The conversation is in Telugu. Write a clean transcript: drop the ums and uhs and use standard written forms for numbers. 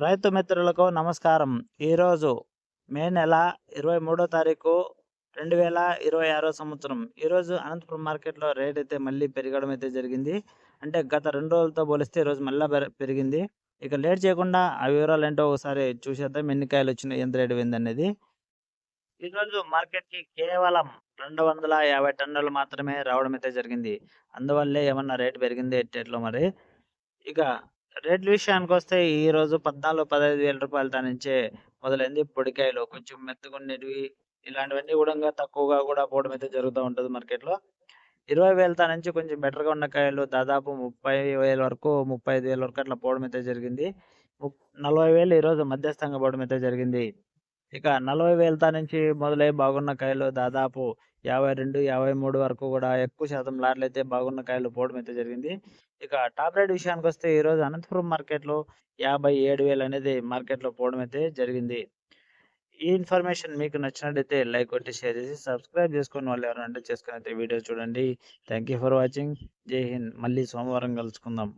రైతు మిత్రులకు నమస్కారం. ఈరోజు మే నెల 23 తారీఖు 2026 సంవత్సరం. ఈరోజు అనంతపురం మార్కెట్‌లో రేట్ అయితే మళ్ళీ పెరగడం అయితే జరిగింది. అంటే గత 2 రోజులతో పోలిస్తే ఈరోజు మళ్ళా పెరిగింది. ఇక లేట్ చేయకుండా ఆ వివరాలేంటో ఒకసారి చూసేద్దాం. ఎన్ని కాయలొచ్చినాయి, ఎంత రేటు పోయిందనేది. ఈరోజు మార్కెట్‌కి కేవలం 250 టన్నులు మాత్రమే రావడం అయితే జరిగింది. అందువల్లే ఏమన్నా రేటు పెరిగిందో ఎట్టేట్లో మరి. ఇక రేట్ల విషయానికొస్తే ఈరోజు 14, 15 వేల రూపాయల నుంచే మొదలైంది. పొడికాయలు కొంచెం మెత్తగుండేటివి ఇలాంటివన్నీ గూడంగా తక్కువగా గూడా పోవడం అయితే జరుగుతా ఉంటది మార్కెట్‌లో. 20,000 నుంచి కొంచెం బెటర్‌గా ఉన్న కాయలు దాదాపు 30,000 వరకు, 35,000 వరకు అట్లా పోవడం అయితే జరిగింది. 40,000 ఈరోజు మధ్యస్థంగా పోవడం అయితే జరిగింది. ఇక 40,000 నుంచి మొదలై బాగున్న కాయలు దాదాపు 52, 53 వరకు గూడా ఎక్కువ శాతం లాట్‌లయితే బాగున్న కాయలు పోవడం అయితే జరిగింది. ఇక టాప్ రేట్ విషయానికొస్తే ఈరోజు అనంతపురం మార్కెట్‌లో 57,000 అనేది మార్కెట్‌లో పోవడం అయితే జరిగింది. ఈ ఇన్ఫర్మేషన్ మీకు నచ్చినట్టయితే లైక్ కొట్టి, షేర్ చేసి, సబ్స్క్రైబ్ చేసుకోని వాళ్ళు ఎవరైనా ఉంటే చేసుకొని అయితే వీడియో చూడండి. Thank you for watching. జై హింద్. మళ్ళీ సోమవారం కలుసుకుందాం.